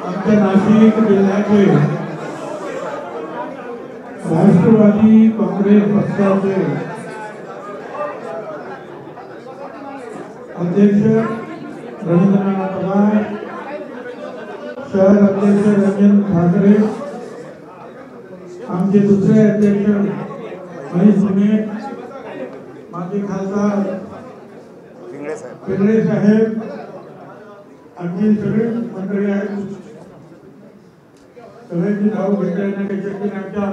आमच्या नाशिक जिल्ह्याचे राष्ट्रवादी काँग्रेस पक्षाचे अध्यक्ष रवींद्रनाथ पवार, शहर अध्यक्ष रंजन ठाकरे, आमचे दुसरे अध्यक्ष महेश भुणे, माजी खासदार पिंगळे साहेब, आणखी सगळे मंडळी आहेत. सगळ्यांची नाव घेता येण्याची शक्ती आमच्या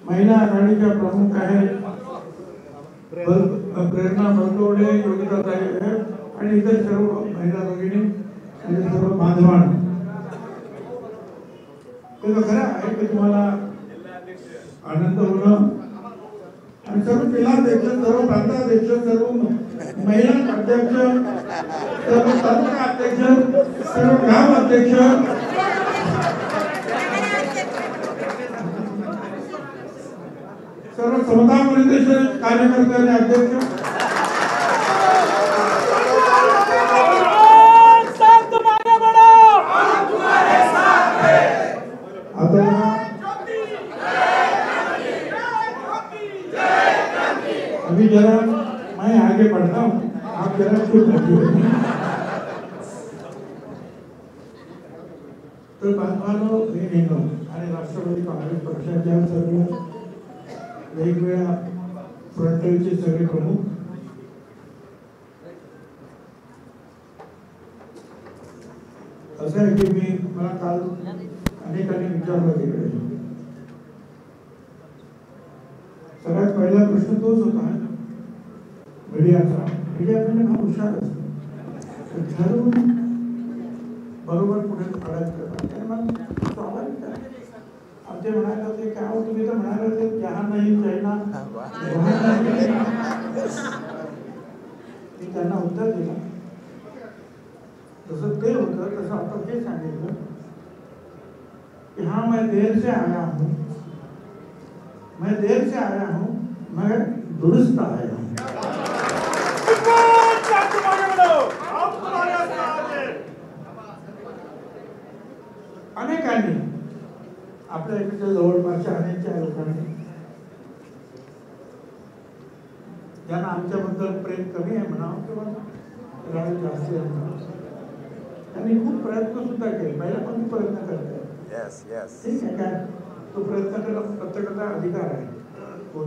महिला आघाडीच्या प्रमुख आहेत प्रेरणा बलकवडे, योगिताताई आणि इतर सर्व महिला भगिनी आणि सर्व बांधवांना. ते खरं आहे की तुम्हाला आनंद होणं आणि सर्व जिल्हाध्यक्ष, सर्व प्रांताध्यक्ष, सर्व महिला अध्यक्ष, सर्व तालुका अध्यक्ष, सर्व गाव अध्यक्ष, सर्व समता परिषदेचे कार्यकर्ते आणि अध्यक्ष, अभी जरा मैं आगे बढ़ता हूँ, आप जरा चुप रहिए. तर बांधवांनो, हे नेमो आणि राष्ट्रवादी काँग्रेस पक्षाच्या सर्व वेगवेगळ्या फ्रंटलचे सगळे प्रमुख, असं आहे की मला काल अनेकांनी विचारलं तिकडे, सगळ्यात पहिला प्रश्न तोच होता मीडियाचा. मीडियाकडे हा हुशार असतो, ठरवून बरोबर पुढे काढायचं करतात. मग स्वाभाविक आहे. आमचे म्हणाले होते की अहो तुम्ही तर म्हणाले होते जहां नाही चायना, मी त्यांना उत्तर दिलं. जसं ते होतं तसं आपण हे सांगितलं कि हाँ मैं देर से आया हूँ, मैं देर से आया हूँ, मैं दुरुस्त आया हूँ. अनेकांनी आपल्या इकडच्या जवळपासच्या अनेकच्या लोकांनी ज्यांना आमच्याबद्दल प्रेम कमी आहे म्हणावं किंवा राग जास्त आहे म्हणावं, त्यांनी खूप प्रयत्न सुद्धा केले. पहिल्यापासून प्रयत्न करत आहे. ठीक आहे काय, तो प्रयत्न करायला प्रत्येकाचा अधिकार आहे. कोण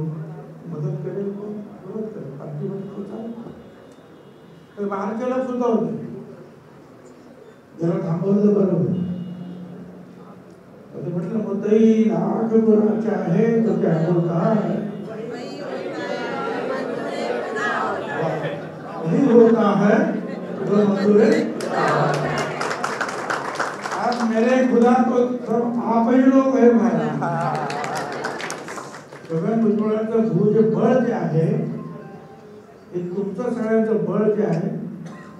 मदत करेल, कोण विरोध करेल, पार्टीमध्ये चालेल. तर बाहेरचे लोक सुद्धा होते, ज्याला थांबवलं बरं होतं. म्हटलं मुद्दई लाख गुणाचा आहे तो क्या होता है, वही होता है जो मंजूर. आज मेरे खुदा तो सब आप ही लोग है भाई. सगळ्या भुजबळाचं भूज बळ जे आहे हे तुमचं सगळ्यांचं बळ जे आहे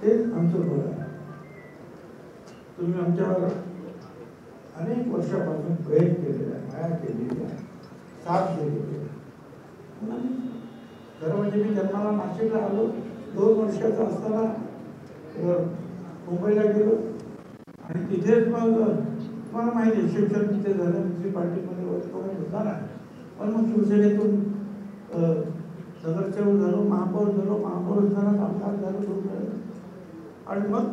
तेच आमचं बळ आहे. तुम्ही आमच्यावर अनेक वर्षापासून प्रेम केलेलं आहे, माया केलेली आहे, साथ दिलेली आहे. खरं म्हणजे मी जन्माला नाशिकला आलो, 2 वर्षाचा असताना मुंबईला गेलो आणि तिथेच मग तुम्हाला माहिती आहे शिक्षण तिथे झालं, म्युन्सिपाल्टीमध्ये होता ना. पण मग शिवसेनेतून नगरसेवक झालो, महापौर झालो, महापौर असताना आमदार झालो 2 वेळा. आणि मग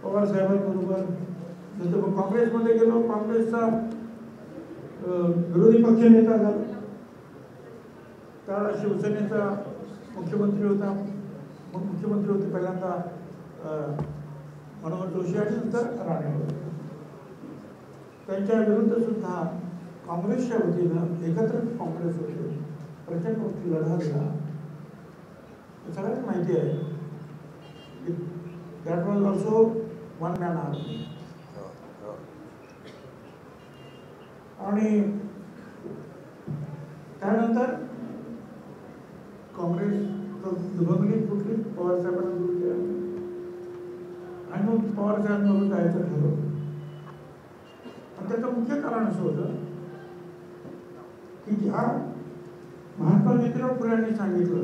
पवार साहेबांबरोबर नंतर मग काँग्रेसमध्ये गेलो, काँग्रेसचा विरोधी पक्ष नेता झालो. त्यावेळेला शिवसेनेचा मुख्यमंत्री होता, मग मुख्यमंत्री होते पहिल्यांदा मनोहर जोशी आणि नंतर राणे होते. त्यांच्या विरुद्ध सुद्धा काँग्रेसच्या वतीनं एकत्र काँग्रेस होते, प्रचंड लढा दिला. सगळ्यांना माहिती आहे की that was also one man army. आणि त्यानंतर काँग्रेस दुभंगली फुटली, पवार साहेबांना दूर केला आणि मग पवार साहेबांबरोबर जायचं ठरवलं. आणि त्याचं मुख्य कारण असं होतं की ज्या महात्मा ज्योतिराव फुल्यांनी सांगितलं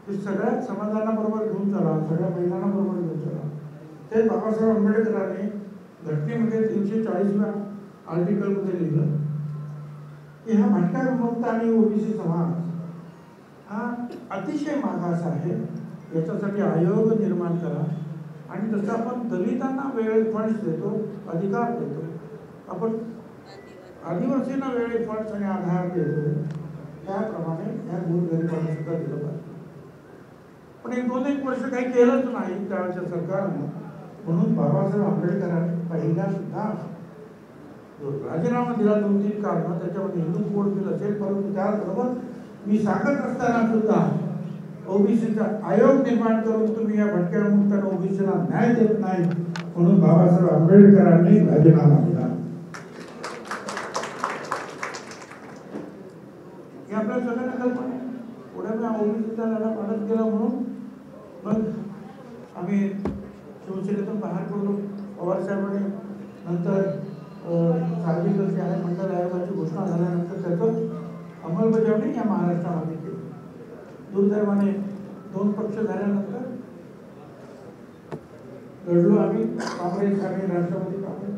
की सगळ्या समाजांना बरोबर घेऊन चला, सगळ्या महिलांना बरोबर घेऊन चला, ते बाबासाहेब आंबेडकरांनी घटनेमध्ये 340व्या आर्टिकलमध्ये लिहिलं की हा भटका विमुक्त आणि ओबीसी समाज हा अतिशय मागास आहे, याच्यासाठी आयोग निर्माण करा. आणि जसं आपण दलितांना वेळेत फंड्स देतो, अधिकार देतो, आपण आदिवासींना वेळेत फंड्स आणि आधार देतो, त्याप्रमाणे या गोरगरिबांना सुद्धा दिलं पाहिजे. पण एक 2-1 वर्ष काही केलंच नाही त्यावेळेच्या सरकारनं. म्हणून बाबासाहेब आंबेडकरांनी पहिला सुद्धा राजीनामा दिला 2-3 कारणं, त्याच्यामध्ये हिंदू कोड बिल असेल. परंतु त्याबरोबर मी सांगत असताना सुद्धा ओबीसीचा आयोग निर्माण करून तुम्ही या भटक्या विमुक्त ओबीसीला न्याय देत नाही, म्हणून बाबासाहेब आंबेडकरांनी राजीनामा दिला. हे आपल्या सगळ्यांना कल्पना आहे. पुढे मी ओबीसीचा लढा वाढत गेला म्हणून मग आम्ही शिवसेनेतून बाहेर पडलो. पवारसाहेबांनी नंतर सार्वजनिक न्याय मंडळ आयोगाची घोषणा झाल्यानंतर त्याचं अंमलबजावणी या महाराष्ट्रामध्ये केली. दुर्दैवाने 2 पक्ष झाल्यानंतर लढलो आम्ही, काँग्रेस आणि राष्ट्रवादी काँग्रेस.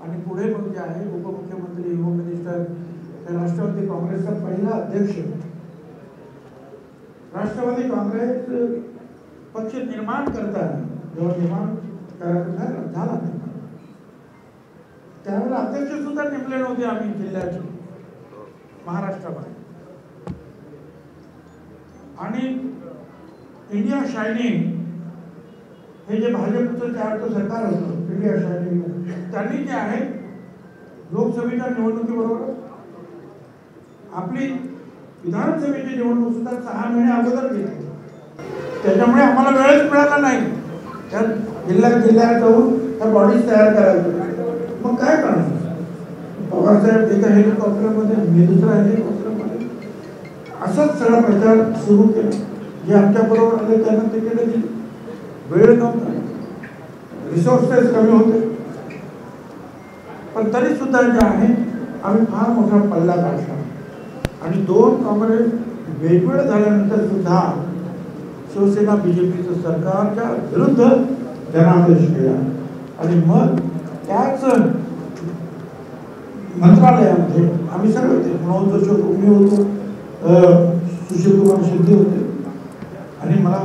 आणि पुढे मग जे आहे उपमुख्यमंत्री, होम मिनिस्टर, राष्ट्रवादी काँग्रेसचा पहिला अध्यक्ष. राष्ट्रवादी काँग्रेस पक्ष निर्माण करताना जेव्हा निर्माण करायचं झाला त्यावेळेला अध्यक्ष सुद्धा नेमले नव्हते आम्ही जिल्ह्याचे महाराष्ट्रामध्ये. आणि इंडिया शायनिंग हे जे भाजपचं त्यावेळेचं सरकार होतं, इंडिया शायनिंग, त्यांनी जे आहे लोकसभेच्या निवडणुकीबरोबर आपली विधानसभेची निवडणूक सुद्धा 6 महिने अगोदर घेतली. त्याच्यामुळे आम्हाला वेळच मिळाला नाही त्या जिल्ह्यात जाऊन त्या बॉडीज तयार करायच्या. मग काय करणार? पवारसाहेब एका हेलिकॉप्टरमध्ये, मी दुसऱ्या हेलिकॉप्टरमध्ये, असाच सगळा प्रचार सुरू केला. जे आमच्याबरोबर आले त्यांना तिकीट दिली. वेळ नव्हता, रिसोर्सेस कमी होते, पण तरी सुद्धा जे आहे आम्ही फार मोठा पल्ला काढला. आणि 2 काँग्रेस वेगवेगळं झाल्यानंतर सुद्धा शिवसेना बीजेपीचं सरकारच्या विरुद्ध जनादेश केला. आणि मग त्याच मंत्रालयामध्ये आम्ही सगळे होते. मनोज जोशी मी होतो, सुशीलकुमार शिंदे होते. आणि मला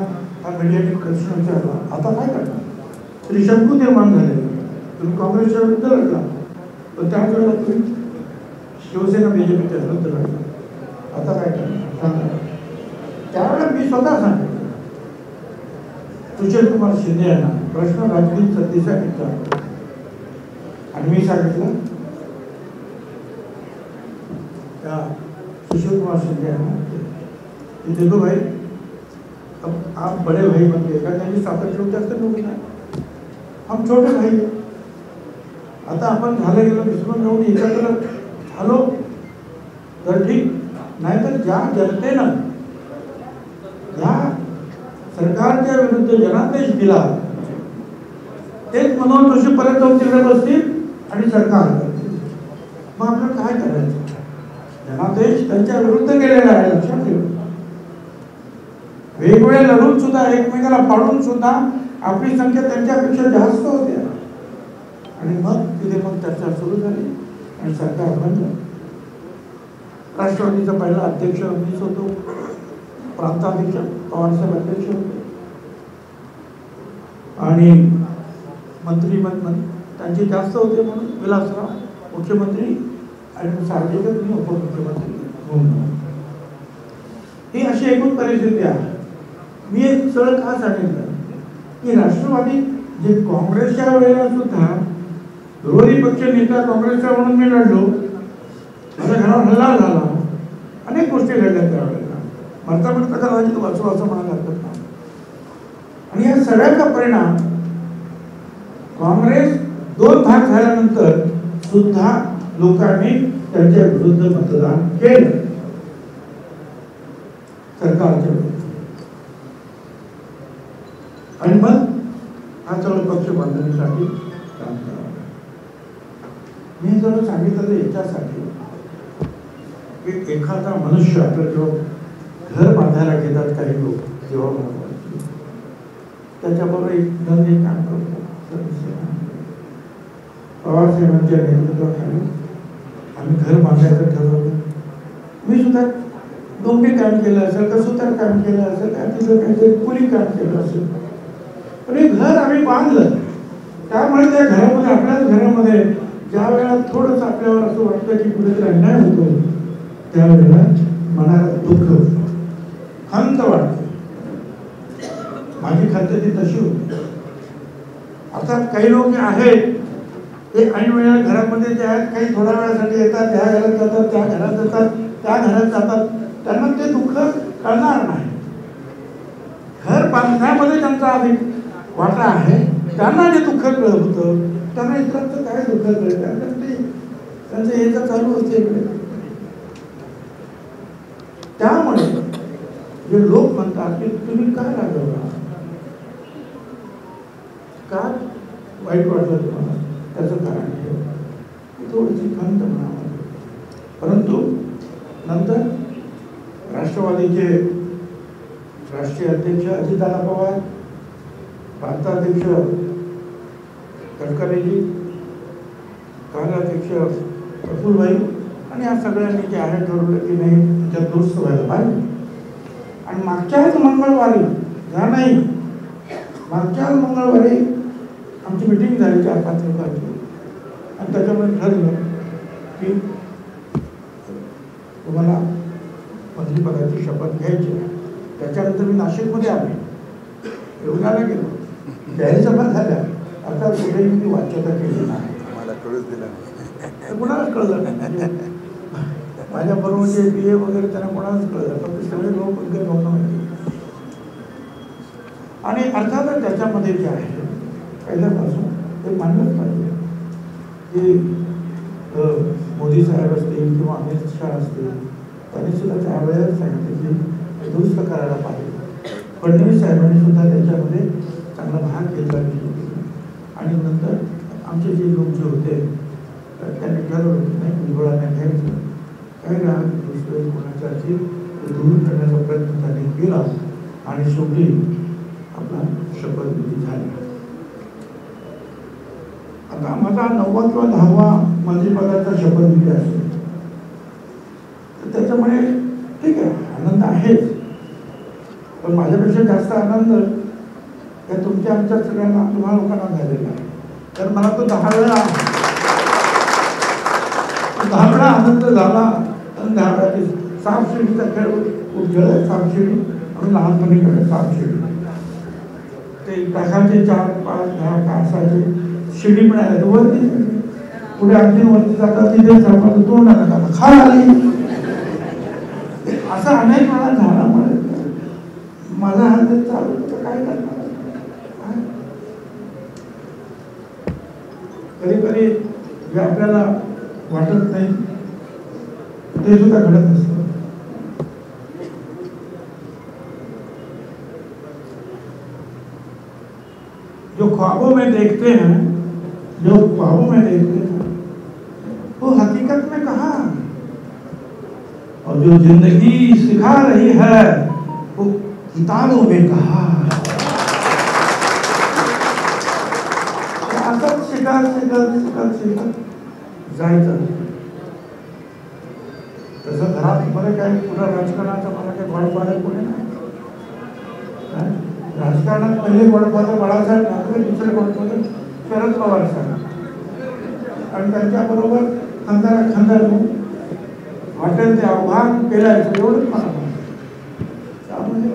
हा मीडियाने प्रश्न विचारला, आता काय करणार? तरी शंकू निर्माण झाले, तुम्ही काँग्रेसच्या विरुद्ध लढला, पण त्याच वेळेला तुम्ही शिवसेना बीजेपीच्या विरुद्ध लढला, आता काय करणार सांगा? त्यावेळेला मी स्वतः सांगितलं सुशीलकुमार शिंदे यांना प्रश्न राजकीय सत्तेसाठी विचारला. आणि मी सांगितलं त्या सुशीलकुमार शिंदे यांना, देखो भाई, अब आप बड़े भाई बन गए का? त्यांनी सातत्य जास्त लोक नाही, हम छोटे भाई. आता आपण झालं गेलं विसरून जाऊन एकत्र झालो तर ठीक, नाहीतर ज्या जनतेनं या सरकारच्या विरुद्ध जनादेश दिला तेच मनोहर जोशी परत जाऊन तिकडे बसतील आणि सरकार करतील. मग आपल्याला काय करायचं? जनादेश त्यांच्या विरुद्ध गेलेला आहे, लक्षात ठेवा. वेगवेगळे लढून सुद्धा, एकमेकाला पाडून सुद्धा आपली संख्या त्यांच्यापेक्षा जास्त होती. आणि मग तिथे मग चर्चा सुरू झाली आणि सरकार बनलं. राष्ट्रवादीचा पहिला अध्यक्ष मीच होतो, प्रांताध्यक्ष पवारसाहेब अध्यक्ष होते. आणि मंत्री त्यांचे जास्त होते म्हणून विलासराव मुख्यमंत्री आणि सार्वजनिक मी उपमुख्यमंत्री म्हणून. ही अशी एकूण परिस्थिती आहे. मी एक सरळ का सांगितलं की राष्ट्रवादी जे काँग्रेसच्या वेळेला सुद्धा विरोधी पक्ष नेता काँग्रेसचा म्हणून मी लढलो, माझ्या घरावर हल्ला झाला, अनेक गोष्टी घडल्या त्यावेळेला. मरता कदाचित वाचू असं म्हणायला हरकत नाही. आणि या सगळ्याचा परिणाम काँग्रेस 2 भाग झाल्यानंतर सुद्धा लोकांनी त्यांच्या विरुद्ध मतदान केलं सरकारच्या विरुद्ध. आणि मग हा सगळं पक्ष बांधणीसाठी काम करावं. मी जर सांगितलं याच्यासाठी की एखादा मनुष्य आपलं जेव्हा घर बांधायला घेतात काही लोक, तेव्हा त्याच्याबरोबर एक काम करतो, पवार साहेबांच्या नेतृत्वाखाली आम्ही घर बांधायचं ठरवलं. मी सुद्धा डोंबी काम केलं असेल का सुतार काम केलं असेल का तिथं काहीतरी कुली काम केलं असेल, पण हे घर आम्ही बांधलं. त्यामुळे त्या घरामध्ये, आपल्याच घरामध्ये ज्या वेळा थोडंच आपल्यावर असं वाटतं की कुठेतरी अन्याय होतो, त्यावेळेला मनाला दुःख, खंत वाटते. माझी खंत ती तशी होती. अर्थात काही लोक आहेत ते ऐन वेळेला घरामध्ये जे आहेत, काही थोड्या वेळासाठी येतात, त्या घरात जातात, त्या घरात जातात, त्या घरात जातात, त्यांना ते दुःख कळणार नाही. घर बांधण्यामध्ये त्यांचा अधिक वाटा आहे, त्यांना जे दुःख कळत होतं, त्यांना इतरांचं काय दुःख कळतं, त्यांचं याचं चालू असते इकडे. त्यामुळे जे लोक म्हणतात की तुम्ही काय रागवला, काय वाईट वाटलं तुम्हाला, त्याचं कारण हे थोडीशी खंत म्हणावं. परंतु नंतर राष्ट्रवादीचे राष्ट्रीय अध्यक्ष अजितदादा पवार, प्रांताध्यक्ष गडकरीजी, कार्याध्यक्ष प्रफुल्लभाई आणि या सगळ्यांनी जे आहे ठरवलं की नाही त्यात दुरुस्त व्हायला पाहिजे. आणि मागच्याच मंगळवारी, या नाही मागच्याच मंगळवारी आमची मिटिंग झाली 4-5 लोकांची, आणि त्याच्यामध्ये ठरलं की तुम्हाला मंत्रिपदाची शपथ घ्यायची. त्याच्यानंतर मी नाशिकमध्ये आले, एवढ्याला गेलो, जाहीर सभा झाल्या. आता पुढे मी वाच्यता केली नाही, मला कळूच दिलं नाही, कुणालाच कळलं नाही. माझ्याबरोबर जे BA वगैरे त्यांना कोणालाच कळलं, फक्त सगळे लोक वगैरे नव्हतं. आणि अर्थातच त्याच्यामध्ये जे आहे पहिल्यापासून ते मानलंच पाहिजे की मोदी साहेब असतील किंवा अमित शहा असतील, त्यांनी सुद्धा त्यावेळेस सांगितलं की दुरुस्त करायला पाहिजे. फडणवीस साहेबांनी सुद्धा त्याच्यामध्ये चांगला भाग घेतला. आणि नंतर आमचे जे लोक जे होते त्यांनी ठरवलं की नाही भुजबळांना घ्यायचं, काही राग दुसरे कोणाच्या असेल ते दूर करण्याचा प्रयत्न त्यांनी केला. आणि शेवटी आपला शपथविधी झाला. आता माझा 9वा किंवा 10वा मंत्रिपदाचा शपथविधी असेल, तर त्याच्यामुळे ठीक आहे, आनंद आहेच. पण माझ्यापेक्षा जास्त आनंद या तुमच्या आमच्या सगळ्यांना, तुम्हा लोकांना झालेला आहे. तर मला तो 10 वेळा आनंद झाला. आणि 10 वेळा सापशिडीचा खेळ उद्योग, सापशिडी आणि लहानपणी खेळ सापशिडी, ते तासाचे 4-5 10 तासाचे शिडी मिळाले वरती, पुढे आणखी वरती जातात, तिथे सापाचं तोंड आलं, खाल आली. असं अनेक वेळा झाल्यामुळे माझा हात चालू होतं, काय करणार. कधी कधी जे आपल्याला वाटत नाही ते सुद्धा घडत असतं. जो ख्वाबों में देखते हैं, जो ख्वाबों में देखते हैं वो हकीकत में कहाँ, और जो जिंदगी सिखा रही है वो किताबों में कहाँ. असंच शिकत जायचं. तसं घरात मध्ये काय पुन्हा राजकारणाचा मला काही गॉडफादर कोणी नाही. राजकारणात पहिले गॉडफादर बाळासाहेब ठाकरे, दुसरे गॉडफादर शरद पवार साहेब, आणि त्यांच्याबरोबर खांद्याला वाटेल ते आव्हान पेलायचं, एवढंच मला. त्यामुळे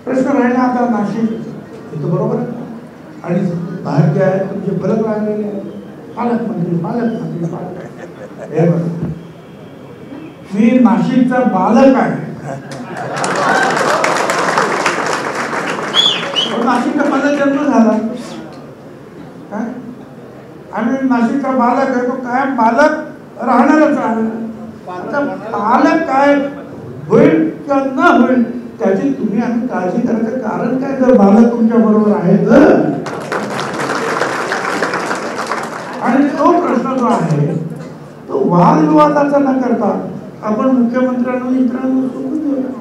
प्रश्न राहिला आता नाशिक इथं, बरोबर. आणि बाहेर जे आहे तुमचे फलक लागलेले आहेत, पालकमंत्री. हे बघा, मी नाशिकचा बालक आहे. नाशिकचा माझा जन्म झाला काय, आणि नाशिकचा बालक आहे, तो काय बालक राहणारच आहे. आता बालक काय होईल किंवा न होईल त्याची तुम्ही आम्ही काळजी करायचं कारण काय, जर बालक तुमच्या बरोबर आहे तर. आणि तो प्रश्न जो आहे तो वादविवादाचा न करता आपण मुख्यमंत्र्यांना इतरांना सोडून देऊया.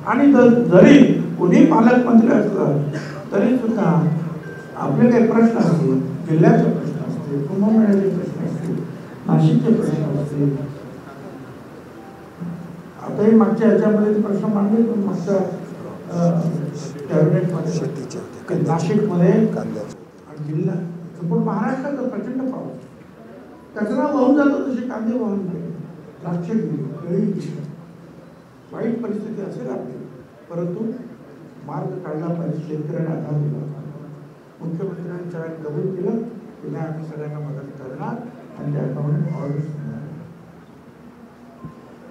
आणि जरी कोणी पालकमंत्री असलं तरी सुद्धा आपले काही प्रश्न असतील, जिल्ह्याचे प्रश्न असतील, कुंभमेळ्याचे प्रश्न असतील, नाशिकचे प्रश्न असतील, आताही मागच्या ह्याच्यामध्ये प्रश्न मांडले पण मागच्या कॅबिनेटमध्ये नाशिकमध्ये आणि जिल्हा संपूर्ण महाराष्ट्राचा प्रचंड पाऊस, कचरा वाहून जातो तसे कांदे वाहून गेले, द्राक्ष गेली, केळी गेली, वाईट परिस्थिती असेल आपली, परंतु मार्ग काढला पाहिजे, शेतकऱ्यांना आधार दिला पाहिजे. मुख्यमंत्र्यांच्या कबूल केलं की नाही आम्ही सगळ्यांना मदत करणार आणि त्याप्रमाणे ऑर्डर्स देणार.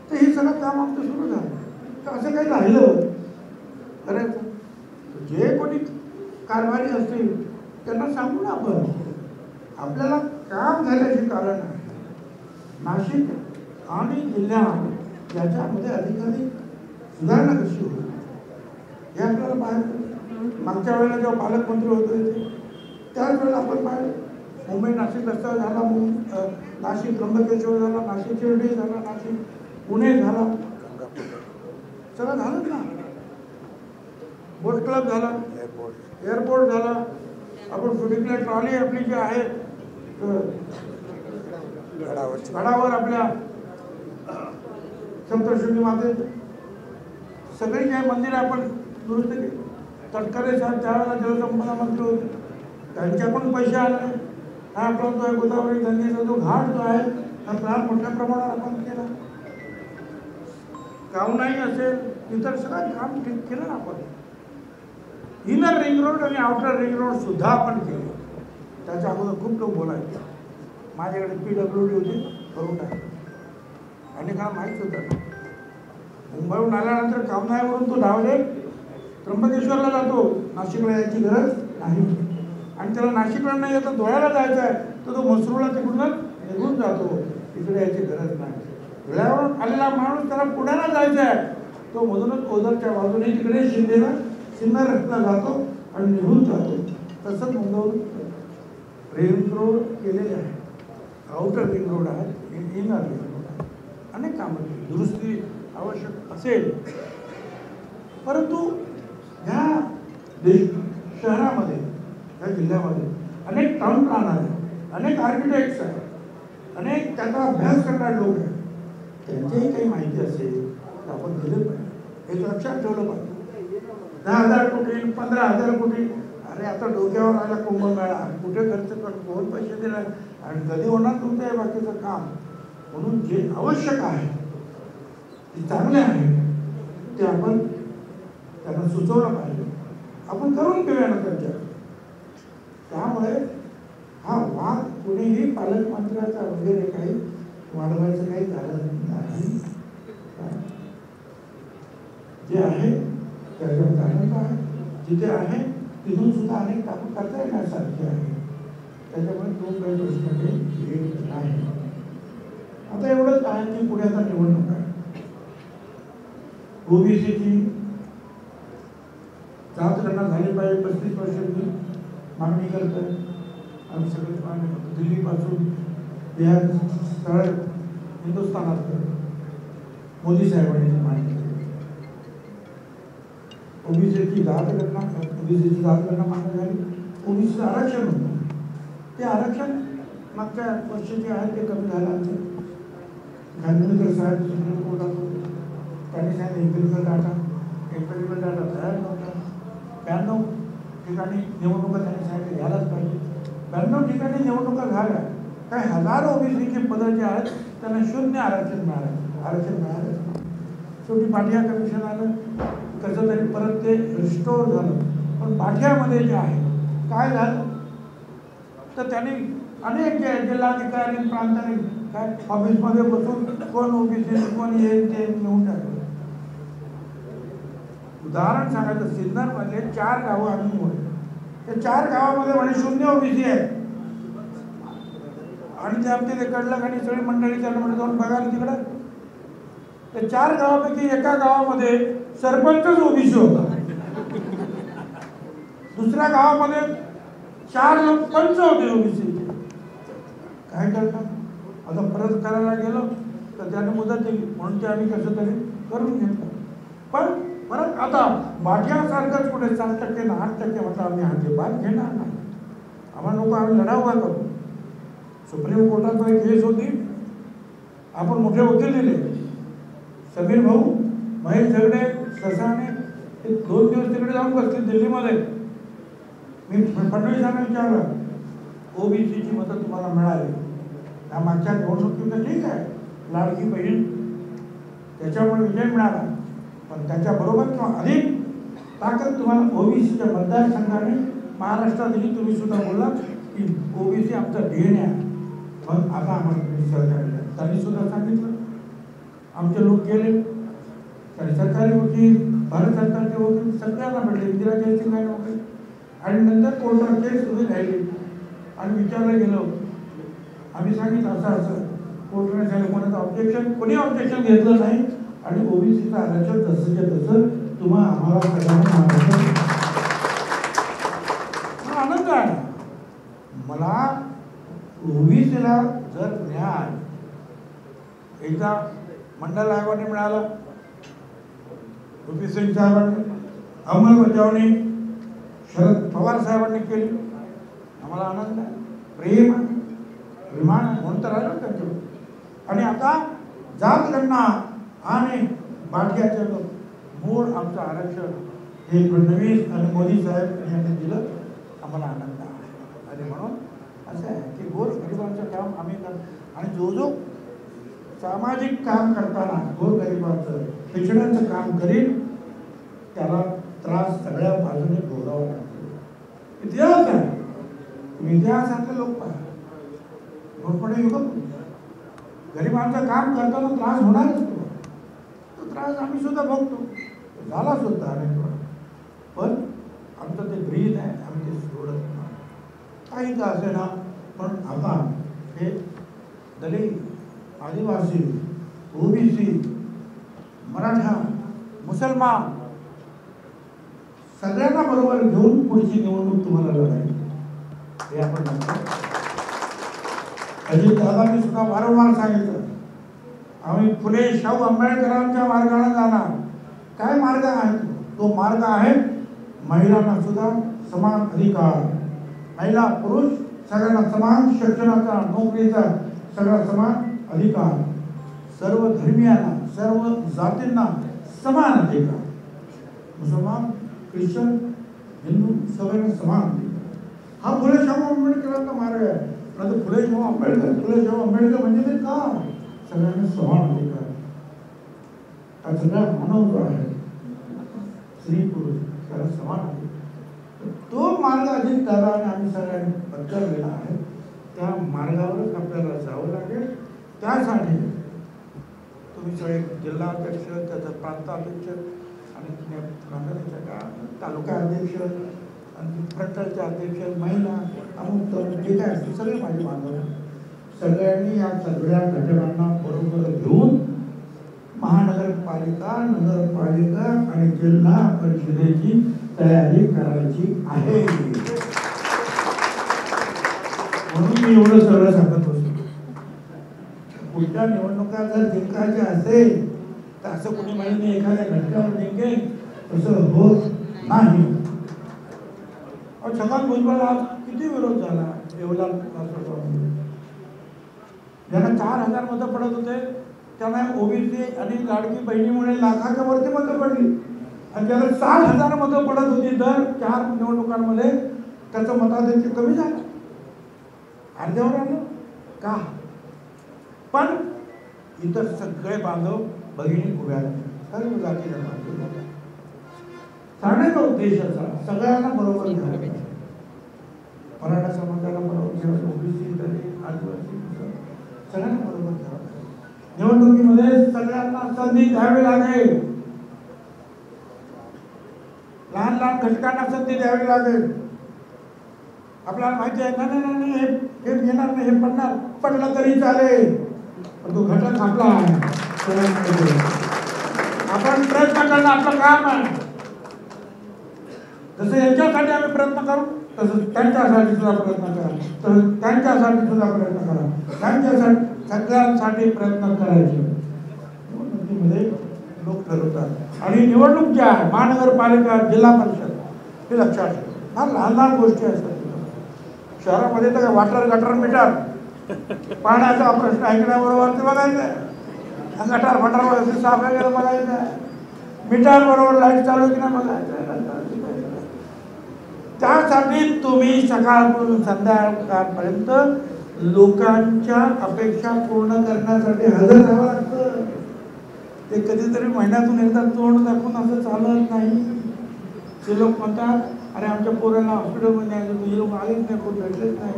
तर हे सगळं काम आमचं सुरू झालं. तर असं काही राहिलं करायचं, जे कोणी कारभारी असतील त्यांना सांगू ना आपण, आपल्याला काम झाल्याचे कारण आहे. नाशिक आणि जिल्हा याच्यामध्ये अधिकाधिक सुधारणा कशी होईल हे आपल्याला पाहिजे. मागच्या वेळेला जेव्हा पालकमंत्री होते त्याच वेळेला आपण पाहिलं, मुंबई नाशिक रस्ता झाला, नाशिक त्र्यंबकेश्वर झाला, नाशिक शिर्डी झाला, नाशिक पुणे झाला, सगळं झालं ना. बोट क्लब झाला, एअरपोर्ट झाला, आपण सुडिकल्या ट्रॉली आपली जी आहे गडावर आपल्या सप्तशृंगी माते सगळी काही मंदिरं आपण दुरुस्त केली. तटकरे साहेब त्यावेळेला जलसंपदा मंत्री होते, त्यांच्याकडून पैसे आले. हा आपला जो आहे गोदावरी गंगेचा जो घाट जो आहे हा फार मोठ्या प्रमाणात आपण केला. गावनाई असेल इतर सगळं काम ठीक केलं ना आपण. इनर रिंग रोड आणि आउटर रिंग रोड सुद्धा आपण केले. त्याच्या अगोदर खूप लोक बोलायचे, माझ्याकडे PWD होती, करून टाकले. अनेकांना माहीत होतं. मुंबईहून आल्यानंतर कामनाईवरून तो धावले त्र्यंबकेश्वरला जातो, नाशिकला यायची गरज नाही. आणि त्याला नाशिकला नाही येतं, धुळ्याला जायचं आहे तर तो मसरूळला तिकडूनच निघून जातो, तिकडे यायची गरज नाही. धुळ्यावरून आलेला माणूस त्याला पुण्याला जायचं आहे, तो मधूनच ओझरच्या बाजूने तिकडे सिन्नर रस्ता जातो आणि निघून जातो. तसंच मुंबईवरून रिंग रोड केलेले आहे, आउटर रिंग रोड आहे, इनर रिंग रोड आहे. अनेक कामं केली, दुरुस्ती आवश्यक असेल. परंतु ह्या शहरामध्ये, ह्या जिल्ह्यामध्ये अनेक टाउन प्लॅनर आहेत, अनेक आर्किटेक्ट्स आहेत, अनेक त्याचा अभ्यास करणारे लोक आहेत. त्यांच्याही काही माहिती असेल तर आपण दिलं पाहिजे, हे लक्षात ठेवलं पाहिजे. 10,000 कोटी 15,000 कोटी, अरे आता डोक्यावर आला कुंभमेळा, कुठे खर्च करतो, कोण पैसे देणार आणि कधी होणार तुमचं हे बाकीचं काम. म्हणून जे आवश्यक आहे ते चांगले आहे ते आपण त्यांना सुचवलं पाहिजे, आपण करून घेऊया ना त्यांच्या. त्यामुळे हा वाद कुणीही पालकमंत्र्याचा वगैरे काही वाढवायचं काही झालं नाही. जे आहे त्याच्यावर आनंद आहे, जिथे आहे तिथून सुद्धा अनेक कामं करता येण्यासारखी आहे. त्याच्यामुळे तो काही प्रश्न काही येत नाही. आता एवढंच आहे की पुण्याचा निवडणूक आहे, ओबीसीची जात गणना झाली पाहिजे, 35 वर्षांनी मागणी करत आहे. आम्ही सगळेच मागणी करतो, दिल्लीपासून बिहार सगळ्या हिंदुस्थानात मोदी साहेबांनी मागणी केली. ओबीसीची जात गणना मागणी झाली. ओबीसीचं आरक्षण होतं, ते आरक्षण मागच्या वर्षी जे आहे ते कमी झालं. आमचं गांधीनगर साहेब सुप्रीम कोर्टात होते, त्यांनी सांगितलं एम्पेरिकल डाटा तयार नव्हता. 92 ठिकाणी निवडणुका त्यांनी सांगितलं घ्यायलाच पाहिजे. 92 ठिकाणी निवडणुका झाल्या, काही हजारो ओबीसीची पदं जे आहेत त्यांना 0 आरक्षण मिळालं. शेवटी पाटिया कमिशन आलं, कसं तरी परत ते रिस्टोर झालं. पण पाठ्यामध्ये जे आहे काय झालं तर त्यांनी अनेक जिल्हाधिकारी प्रांतांनी काय ऑफिसमध्ये बसून कोण ओबीसी कोण येईल ते नेऊन टाकलं. उदाहरण सांगायचं, सिन्नरमध्ये 4 गावं आम्ही मोडली, त्या 4 गावामध्ये म्हणे 0 ओबीसी आहे. आणि ते आमचे ते कडलक आणि सगळी मंडळी त्यांना म्हणजे जाऊन बघायला तिकडं. त्या 4 गावापैकी एका गावामध्ये सरपंचच ओबीसी होता, दुसऱ्या गावामध्ये 4 पंच होते ओबीसी. काय करतात आता, परत करायला गेलो तर त्याने मुदत दिली म्हणून ते आम्ही कसं तरी करून घेतलं. पण परत आता बाकीसारखंच कुठे 7% 8% म्हटलं आम्ही अजिबात घेणार नाही. आम्हाला नको, आम्ही लढा उभा करू. सुप्रीम कोर्टात केस होती, आपण मोठे वकील दिले, समीर भाऊ, महेश झगडे, ससाणे, ते 2 दिवस तिकडे जाऊन बसले दिल्लीमध्ये. मी फडणवीसांना विचारलं, ओबीसीची मतं तुम्हाला मिळाली, त्या मागच्या निवडणुकीत ठीक आहे, लाडकी बहीण त्याच्यामुळे विजय मिळाला, पण त्याच्याबरोबर किंवा अधिक ताकद तुम्हाला ओबीसीच्या मतदारसंघाने महाराष्ट्रात दिली. तुम्ही सुद्धा बोलला की ओबीसी आमचा DNA आहे, मग आता आम्हाला तुम्ही सहकार्य द्या. त्यांनी सुद्धा सांगितलं, आमचे लोक गेले, सरकारी वकील, भारत सरकारचे वकील सगळ्यांना भेटले, इंदिरा जयसिंग वगैरे, आणि नंतर कोर्टात केस उभी राहिली आणि विचारलं गेलं. आम्ही सांगितलं असं असं, कोर्टाने झालं, कोणाचं ऑब्जेक्शन, कोणी ऑब्जेक्शन घेतलं नाही, आणि ओबीसीचं आरक्षण जसंच्या तसं तुम्हाला आम्हाला सगळ्यांना आनंद आहे. मला ओबीसीला जर न्याय एकदा मंडल आयोगाने मिळाला, रुपी सिंग साहेबांनी अंमलबजावणी शरद पवार साहेबांनी केली, आम्हाला आनंद आहे, प्रेम आहे, विमान म्हणून तर राहिलं त्यांच्यावर. आणि आता जातगणना आणि बाटक्याचे मूळ आमचं आरक्षण हे फडणवीस आणि मोदी साहेब यांनी दिलं, आम्हाला आनंद आहे. आणि म्हणून असं आहे की गोरगरिबांचं काम आम्ही करतो, आणि जो जो सामाजिक काम करताना गोरगरिबांचं पिछड्यांचं काम करीन त्याला त्रास सगळ्या बाजूने भोगावा लागतो. इतिहास आहे, तुम्ही इतिहासातले लोक पाहा, मोठमोठे युवक गरिबांचं काम करताना त्रास होणारच, तो त्रास आम्ही सुद्धा बघतो, झाला सुद्धा अनेक वेळा, पण आमचं ते ब्रीद आहे, आम्ही ते सोडत नाही. काही का असे ना, पण आता हे दलित, आदिवासी, ओबीसी, मराठा, मुसलमान सगळ्यांना बरोबर घेऊन पुढची निवडणूक तुम्हाला लढायची, हे आपण म्हणतो. अजित दादांनी सुद्धा वारंवार सांगितलं, आम्ही फुले शाहू आंबेडकरांच्या मार्गाने जाणार. काय मार्ग आहे तो? मार्ग आहे महिलांना सुद्धा समान अधिकार, महिला पुरुष सगळ्यांना समान शिक्षणाचा, नोकरीचा सगळा समान अधिकार, सर्व धर्मियांना, सर्व जातींना समान अधिकार, मुसलमान, ख्रिश्चन, हिंदू सगळ्यांना समान अधिकार. हा फुले शाहू आंबेडकरांचा मार्ग आहे. आता फुले शाहू आंबेडकर म्हणजे ते का सगळ्यांना समान अधिकार, हा सगळा मानव जो आहे, स्त्री पुरुष त्याला समान अधिकार, तो मार्ग अजित दादाने आम्ही सगळ्यांनी पत्करलेला आहे. त्या मार्गावरच आपल्याला जावं लागेल. त्यासाठी तुम्ही सगळे जिल्हाध्यक्ष, त्याचा प्रांताध्यक्ष आणि तालुका अध्यक्ष आणि फ्रंटलचे अध्यक्ष, महिला, अमुक जे काय असते सगळे माझे बांधव, सगळ्यांनी या सगळ्या घटनांना बरोबर घेऊन महानगरपालिका, नगरपालिका आणि जिल्हा परिषदेची तयारी करायची आहे. म्हणून मी एवढं सगळं सांगत बसतो. पुढच्या निवडणुका जर जिंकायच्या असेल तर असं कोणी माहिती एखाद्या घटकावर जिंकेल तसं होत नाही. छगन भुजबळला किती विरोध झाला, एवढा ज्यांना 4,000 मतं पडत होते त्यांना ओबीसी आणि लाडकी बहिणीमुळे लाखाच्या वरती मतं पडली, आणि ज्याला 60,000 मतं पडत होती दर 4 निवडणुकांमध्ये त्याचं मताधिक्य कमी झालं, अर्ध्यावर आलं का? पण इतर सगळे बांधव भगिनी उभ्या सर्व जाती धर्माचे सांगण्याचा उद्देश असा, सगळ्यांना बरोबर घ्यायला, मराठा समाजाला बरोबर घ्यायचं, ओबीसी, दलित, आदिवासी सगळ्यांना बरोबर घ्यावं. निवडणुकीमध्ये सगळ्यांना संधी द्यावी लागेल, लहान लहान घटकांना संधी द्यावी लागेल. आपल्याला माहिती आहे ना, नाही हे येणार नाही, हे पडलं तरी चालेल, पण तो घटक आपला आहे, आपण प्रयत्न करणं आपलं काम आहे. जसं यांच्यासाठी आम्ही प्रयत्न करू तसं त्यांच्यासाठी सुद्धा प्रयत्न करा, तसं त्यांच्यासाठी सुद्धा प्रयत्न करा, त्यांच्यासाठी सगळ्यांसाठी प्रयत्न करायचे. निवडणुकीमध्ये लोक ठरवतात, आणि निवडणूक जी आहे महानगरपालिका, जिल्हा परिषद, हे लक्षात ठेवा. फार लहान लहान गोष्टी असतात. शहरामध्ये तर काय वॉटर गटर मीटर पाण्याचा प्रश्न ऐकण्याबरोबर ते बघायचं, गटार फटार व्यवस्थित साफ आहे का बघायचं, मीटर बरोबर लाईट चालू की नाही बघायचं. त्यासाठी तुम्ही सकाळपासून संध्याकाळपर्यंत लोकांच्या अपेक्षा पूर्ण करण्यासाठी हजर राहावं लागतं. ते कधीतरी महिन्यातून एकदा तोंड दाखवून असं चालत नाही. ते लोक म्हणतात, अरे आमच्या पोरांना हॉस्पिटलमध्ये आले, तुझे लोक आलेच नाही, कोण भेटलेच नाही,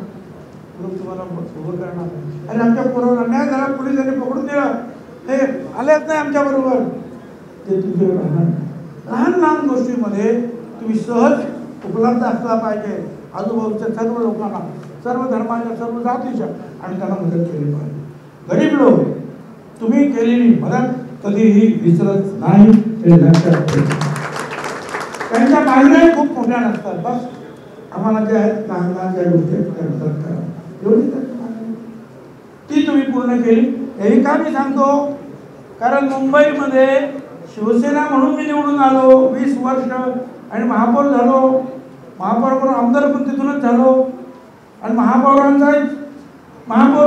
लोक तुम्हाला उभं करणार. अरे आमच्या पोरावर अन्याय झाला, पोलिसांनी पकडून दिला, हे आलेच नाही आमच्याबरोबर. ते तुमच्यावर राहणार. लहान लहान गोष्टीमध्ये तुम्ही सहज उपलब्ध असला पाहिजे. आजूबाजूच्या सर्व लोकांना, सर्व धर्माच्या, सर्व जातीच्या, आणि त्यांना मदत केली पाहिजे. गरीब लोक तुम्ही केलेली मदत कधीही विसरत नाही, हे लक्षात ठेवा. त्यांच्या मागण्याही खूप मोठ्या नसतात. बस आम्हाला जे आहेत लहान लहान ज्या गोष्टी आहेत त्या मदत करा, एवढी ती तुम्ही पूर्ण केली. हे का मी सांगतो, कारण मुंबईमध्ये शिवसेना म्हणून मी निवडून आलो 20 वर्ष, आणि महापौर झालो. महापौर आमदार पण तिथूनच झालो, आणि महापौर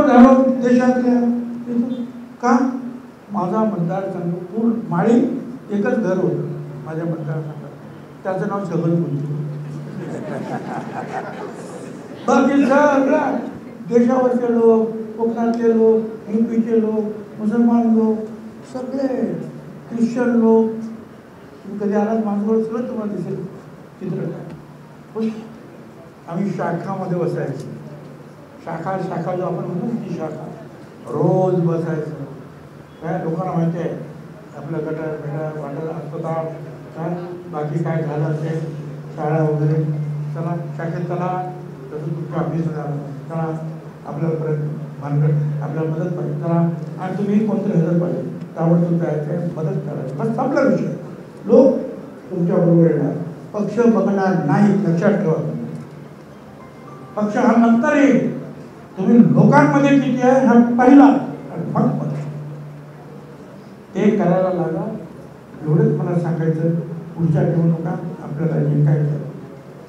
झालो देशातल्या. का माझा मतदारसंघ पूर्ण माळी एकच घर होतं माझ्या मतदारसंघात, त्याचं नाव जगतगुंज. बाकी सगळं देशावरचे लोक, कोकणातले लोक, एमपीचे लोक, मुसलमान लोक, सगळे ख्रिश्चन लोक. तुम्ही कधी आलात माझ्यावर सगळं तुम्हाला दिसेल चित्र. आम्ही शाखामध्ये बसायचो. शाखा जो आपण म्हणतो ती शाखा रोज बसायचं. काय लोकांना माहिती आहे आपलं गटर भेटर वाटर अस्पताल काय बाकी काय झालं असेल, शाळा वगैरे, चला शाखेत चला, तसं तुमच्या ऑफिसला चला, आपल्याला परत भानगड आपल्याला मदत पाहिजे चला, आणि तुम्ही कोणतरी हजर पाहिजे, ताबडतोब जायचं, मदत करायची, बस संपला विषय. लोक तुमच्याबरोबर येणार, पक्ष बघणार नाही, लक्षात ठेवा. पक्ष हा नंतर येईल, तुम्ही लोकांमध्ये किती आहे हा पहिला, आणि मग ते करायला लागा. एवढंच मला सांगायचं. पुढच्या निवडणुका आपल्याला जिंकायचं.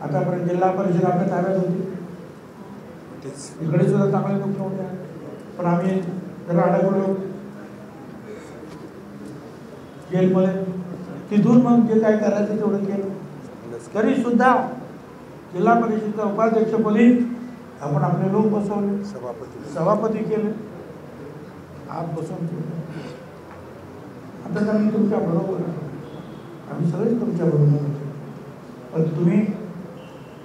आतापर्यंत जिल्हा परिषद आपल्या ताब्यात होती, इकडे सुद्धा चांगले लोक नव्हते, पण आम्ही जरा अडकलो जेलमध्ये. तिथून मग जे काय करायचं तेवढं केलं. तरी सुद्धा जिल्हा परिषदेच्या उपाध्यक्षपदी आपण आपले लोक बसवले, सभापती केले, आप बसवून ठेवले. आता आम्ही तुमच्या बरोबर, आम्ही सगळेच तुमच्या बरोबर, पण तुम्ही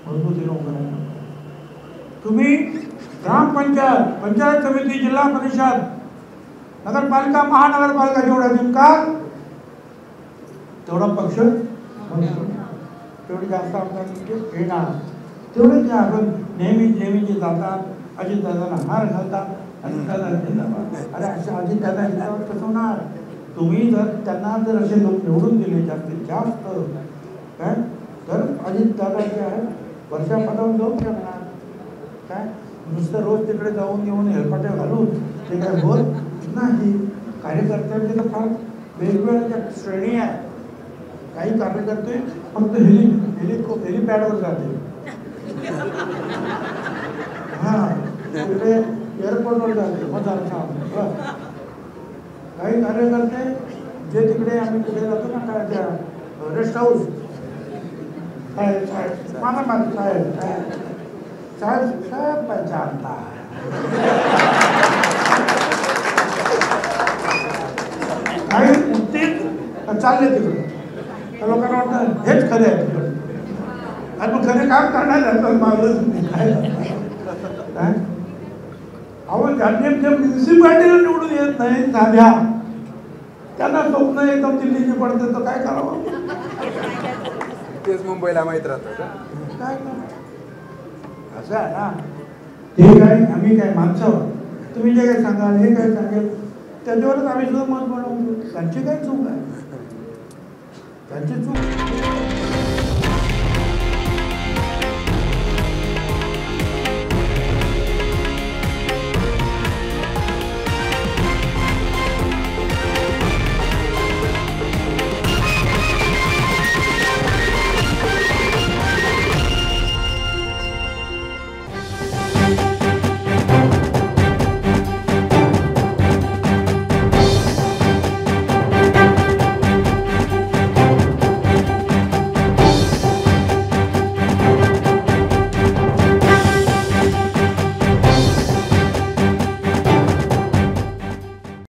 मजबूतीने उभं राहा. तुम्ही ग्रामपंचायत, पंचायत समिती, जिल्हा परिषद, नगरपालिका, महानगरपालिका जेवढा नेमका तेवढा पक्ष, तेवढी जास्त आपल्याला येणार. तेवढे जे आपण नेहमी जे जातात, अजितदादांना हार घालतात, अरे अशा अजितदादा ह्याच्यावर कसं होणार. तुम्ही जर त्यांना जर असे लोक निवडून दिले जास्तीत जास्त काय, तर अजितदादा जे आहे वर्षापदावर जाऊन शकणार. काय नुसतं रोज तिकडे जाऊन येऊन हेलपाटे घालून ते काय होत नाही. कार्यकर्त्यांचे तर फार वेगवेगळ्या श्रेणी आहे. काही कार्यकर्ते फक्त हेलिपॅडवर जाते, हां तिकडे एअरपोर्टवर जाते, मग जाणार. काही कार्यकर्ते जे तिकडे आम्ही कुठे जातो ना, काय त्या रेस्ट हाऊस, साहेब साहेब साहेब साहेब साहेब पहचानता काही उत्तीत चालले तिकडे. त्या लोकांना वाटतं हेच खरे आहे तिकडे, आणि मग खरे काम करणार काय. अहो ज्यांनी म्युन्सिपाल्टीला निवडून येत नाही साध्या, त्यांना स्वप्न एकदम दिल्लीची पडते, तर काय करावं. तेच मुंबईला माहीत राहतं काय असं आहे ना. हे काय आम्ही काय माणसं, तुम्ही जे काय सांगाल हे काय सांगेल त्याच्यावरच आम्ही सुद्धा मत बनवतो. त्यांची काय चूक आहे, त्यांची चूक